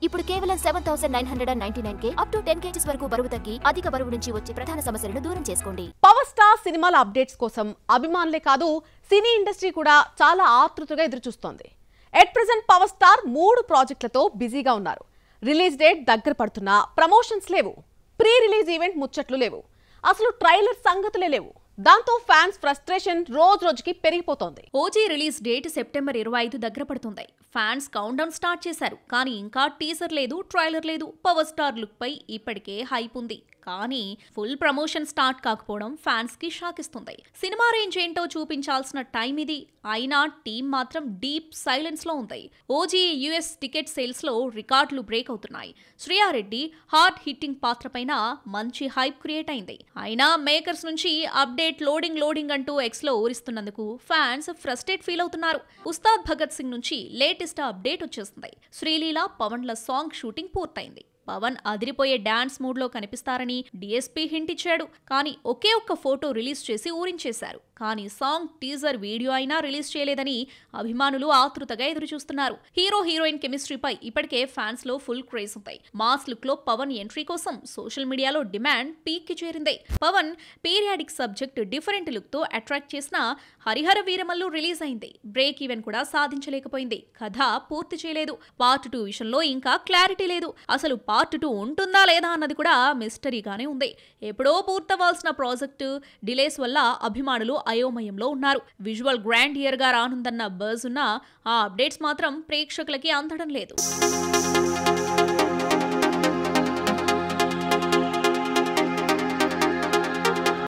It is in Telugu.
ఇప్పుడు కేవలం 7999K అప్ టు 10 kgs వరకు బరువు తగ్గి అధిక బరువు నుంచి వచ్చే ప్రధాన సమస్యలను దూరం చేసుకోండి. పవర్ స్టార్ సినిమాల అప్డేట్స్ కోసం అభిమానులే కాదు సినీ ఇండస్ట్రీ కూడా చాలా ఆతృతగా ఎదురుచూస్తోంది. ఎట్ ప్రెజెంట్ పవర్ స్టార్ 3 ప్రాజెక్టులతో బిజీగా ఉన్నారు. రిలీజ్ డేట్ దగ్గర పడుతున్నా ప్రమోషన్స్ లేవు, ప్రీ రిలీజ్ ఈవెంట్ ముచ్చట్లు లేవు, అసలు ట్రైలర్ సంగతులే లేవు. దాంతో ఫ్యాన్స్ ఫ్రస్ట్రేషన్ రోజుకి పెరిగిపోతోంది. ఓజీ రిలీజ్ డేట్ సెప్టెంబర్ 25 దగ్గర పడుతుంది. ఫ్యాన్స్ కౌంట్ డౌన్ స్టార్ట్ చేశారు. కానీ ఇంకా టీజర్ లేదు, ట్రైలర్ లేదు. పవర్ స్టార్ లుక్ పై ఇప్పటికే హైప్ ఉంది. కానీ ఫుల్ ప్రమోషన్ స్టార్ట్ కాకపోవడం ఫ్యాన్స్ కి షాక్ ఇస్తుంది. సినిమా రేంజ్ ఏంటో చూపించాల్సిన టైం ఇది. అయినా టీం మాత్రం డీప్ సైలెన్స్ లో ఉంది. ఓజీ యుఎస్ టికెట్ సేల్స్ లో రికార్డులు బ్రేక్ అవుతున్నాయి. శ్రీయారెడ్డి హార్ట్ హిట్టింగ్ పాత్ర పైన మంచి హైప్ క్రియేట్ అయింది. అయినా మేకర్స్ నుంచి అప్డేట్ లోడింగ్ అంటూ ఎక్స్ లో ఊరిస్తున్నందుకు ఫ్యాన్స్ ఫ్రస్ట్రేట్ ఫీల్ అవుతున్నారు. ఉస్తాద్ భగత్ సింగ్ నుంచి లేటెస్ట్ అప్డేట్ వచ్చేస్తుంది. శ్రీలీల పవన్ల సాంగ్ షూటింగ్ పూర్తయింది. పవన్ అదిరిపోయే డాన్స్ మూడ్ లో కనిపిస్తారని డిఎస్పీ హింట్ ఇచ్చాడు. కానీ ఒకే ఒక్క ఫోటో రిలీజ్ చేసి ఊరించేశారు. కానీ సాంగ్ టీజర్ వీడియో అయినా రిలీజ్ చేయలేదని అభిమానులు ఆతృతగా ఎదురుచూస్తున్నారు. హీరో హీరోయిన్ కెమిస్ట్రీపై ఇప్పటికే ఫ్యాన్స్ లో ఫుల్ క్రేజ్ ఉంది. మాస్ లుక్ లో పవన్ ఎంట్రీ కోసం సోషల్ మీడియాలో డిమాండ్ పీక్ కి చేరింది. Pawan periodic subject different look తో అట్రాక్ట్ చేసిన హరిహర వీరమల్లు రిలీజ్ అయింది. బ్రేక్ ఈవెన్ కూడా సాధించలేకపోయింది. కథ పూర్తి చేయలేదు. పార్ట్ 2 విషయంలో ఇంకా క్లారిటీ లేదు. అసలు పార్ట్ 2 ఉంటుందా లేదా అన్నది కూడా మిస్టరీగానే ఉంది. ఎప్పుడో పూర్తవ్వాల్సిన ప్రాజెక్టు డిలేస్ వల్ల అభిమానులు అయోమయంలో ఉన్నారు. విజువల్ గ్రాండ్ ఇయర్ గా రానుందన్న బజ్ ఉన్న ఆ అప్డేట్స్ మాత్రం ప్రేక్షకులకి అందడం లేదు.